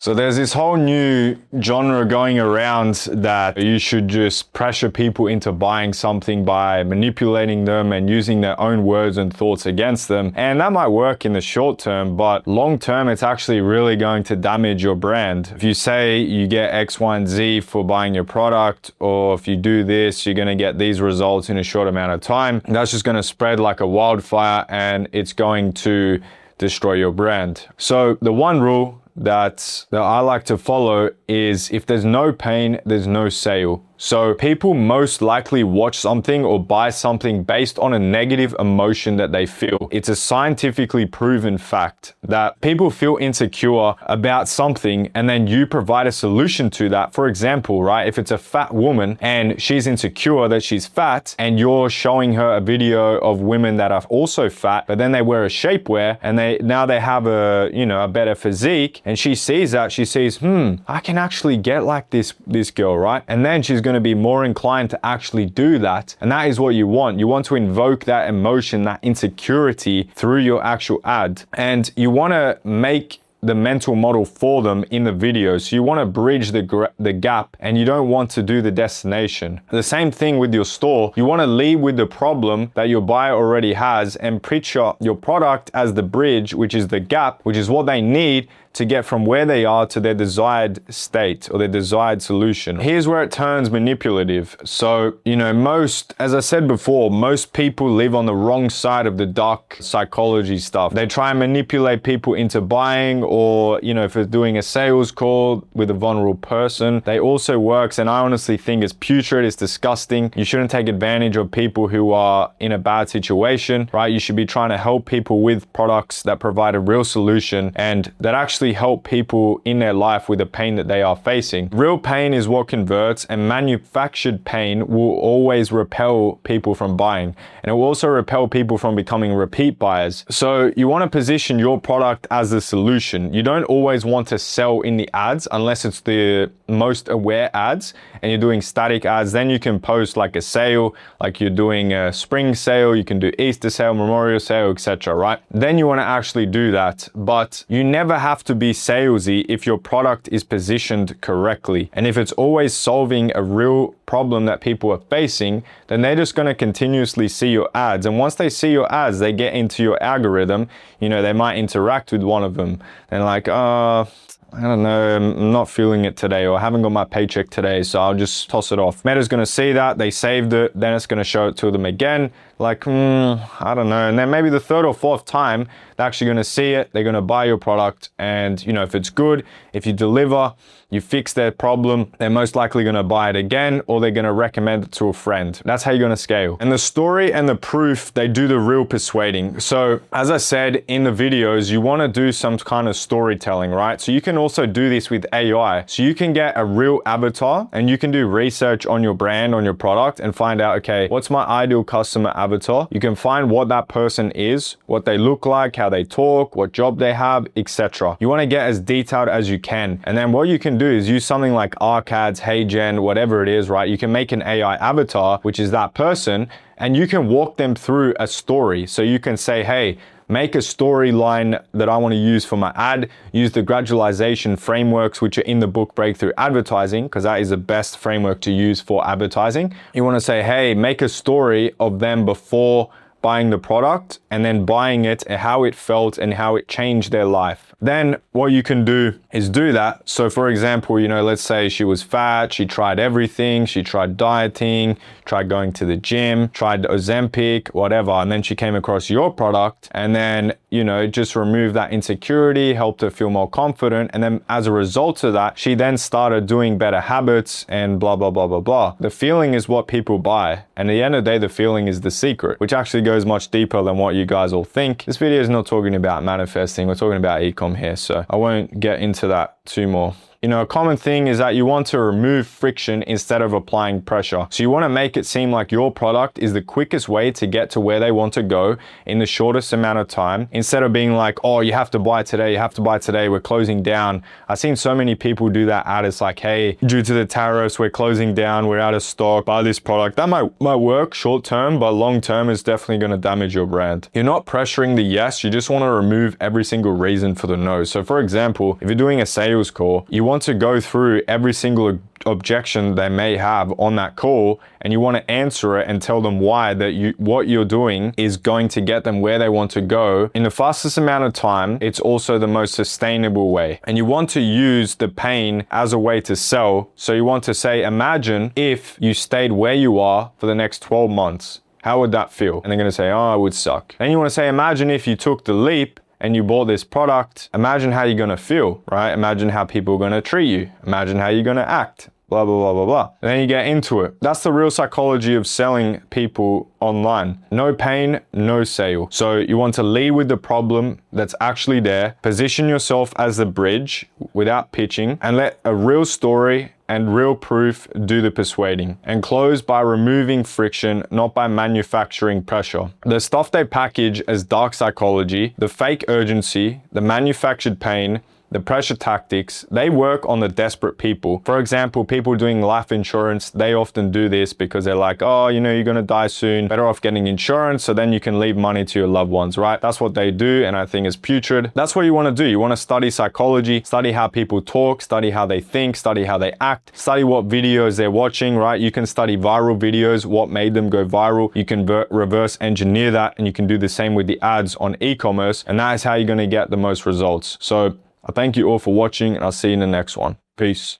So there's this whole new genre going around that you should just pressure people into buying something by manipulating them and using their own words and thoughts against them. And that might work in the short term, but long term, it's actually really going to damage your brand. If you say you get X, Y, and Z for buying your product, or if you do this, you're going to get these results in a short amount of time, that's just going to spread like a wildfire and it's going to destroy your brand. So the one rule that I like to follow is if there's no pain, there's no sale. So people most likely watch something or buy something based on a negative emotion that they feel. It's a scientifically proven fact that people feel insecure about something and then you provide a solution to that. For example, right, if it's a fat woman and she's insecure that she's fat and you're showing her a video of women that are also fat, but then they wear a shapewear and now they have a better physique, and she sees that, she sees, I can actually get like this girl, right? And then she's going to be more inclined to actually do that. And that is what you want. You want to invoke that emotion, that insecurity through your actual ad. And you want to make the mental model for them in the video. So you want to bridge the gap and you don't want to do the destination. The same thing with your store. You want to lead with the problem that your buyer already has and picture your product as the bridge, which is the gap, which is what they need to get from where they are to their desired state or their desired solution. Here's where it turns manipulative. So, as I said before, most people live on the wrong side of the dark psychology stuff. They try and manipulate people into buying, or, if they're doing a sales call with a vulnerable person, they also works. And I honestly think it's putrid, it's disgusting. You shouldn't take advantage of people who are in a bad situation, right? You should be trying to help people with products that provide a real solution and that actually help people in their life with the pain that they are facing. Real pain is what converts, and manufactured pain will always repel people from buying, and it will also repel people from becoming repeat buyers. So you want to position your product as the solution. You don't always want to sell in the ads unless it's the most aware ads and you're doing static ads. Then you can post like a sale, like you're doing a spring sale, you can do Easter sale, memorial sale, etc., right? Then you want to actually do that, but you never have to be salesy if your product is positioned correctly. And if it's always solving a real problem that people are facing, then they're just going to continuously see your ads. And once they see your ads, they get into your algorithm. They might interact with one of them and like, I don't know, I'm not feeling it today, or I haven't got my paycheck today, so I'll just toss it off. Meta's going to see that, they saved it, then it's going to show it to them again, like, I don't know. And then maybe the third or fourth time, they're actually going to see it, they're going to buy your product, and if it's good, if you deliver, you fix their problem, they're most likely going to buy it again, or they're going to recommend it to a friend. That's how you're going to scale. And the story and the proof, they do the real persuading. So as I said in the videos, you want to do some kind of storytelling, right? So you can also do this with AI. So you can get a real avatar and you can do research on your brand, on your product, and find out, okay, what's my ideal customer avatar? You can find what that person is, what they look like, how they talk, what job they have, etc. You want to get as detailed as you can. And then what you can do is use something like ArcAds, HeyGen, whatever it is, right? You can make an AI avatar, which is that person, and you can walk them through a story. So you can say, hey, make a storyline that I want to use for my ad, use the gradualization frameworks which are in the book Breakthrough Advertising, because that is the best framework to use for advertising. You want to say, hey, make a story of them before buying the product and then buying it and how it felt and how it changed their life. Then what you can do is do that. So for example, let's say she was fat, she tried everything, she tried dieting, tried going to the gym, tried Ozempic, whatever, and then she came across your product and then, just removed that insecurity, helped her feel more confident. And then as a result of that, she then started doing better habits and blah, blah, blah, blah, blah. The feeling is what people buy. And at the end of the day, the feeling is the secret, which actually goes much deeper than what you guys all think. This video is not talking about manifesting. We're talking about ecom here. So I won't get into that too more. A common thing is that you want to remove friction instead of applying pressure. So you want to make it seem like your product is the quickest way to get to where they want to go in the shortest amount of time, instead of being like, oh, you have to buy today, you have to buy today, we're closing down. I've seen so many people do that ad. It's like, hey, due to the tariffs, we're closing down, we're out of stock, buy this product. That might work short term, but long term is definitely going to damage your brand. You're not pressuring the yes, you just want to remove every single reason for the no. So for example, if you're doing a sales call, you want to go through every single objection they may have on that call, and you want to answer it and tell them why what you're doing is going to get them where they want to go in the fastest amount of time. It's also the most sustainable way, and you want to use the pain as a way to sell. So you want to say, imagine if you stayed where you are for the next 12 months. How would that feel? And they're going to say, oh, it would suck. Then you want to say, imagine if you took the leap and you bought this product. Imagine how you're going to feel, right? Imagine how people are going to treat you. Imagine how you're going to act. Blah, blah, blah, blah, blah. And then you get into it. That's the real psychology of selling people online. No pain, no sale. So you want to lead with the problem that's actually there, position yourself as the bridge without pitching, and let a real story and real proof do the persuading, and close by removing friction, not by manufacturing pressure. The stuff they package as dark psychology, the fake urgency, the manufactured pain, the pressure tactics, they work on the desperate people. For example, people doing life insurance, they often do this because they're like, oh, you're gonna die soon, better off getting insurance so then you can leave money to your loved ones, right? That's what they do, and I think it's putrid. That's what you wanna do. You wanna study psychology, study how people talk, study how they think, study how they act, study what videos they're watching, right? You can study viral videos, what made them go viral. You can reverse engineer that, and you can do the same with the ads on e-commerce, and that is how you're gonna get the most results. So I thank you all for watching, and I'll see you in the next one. Peace.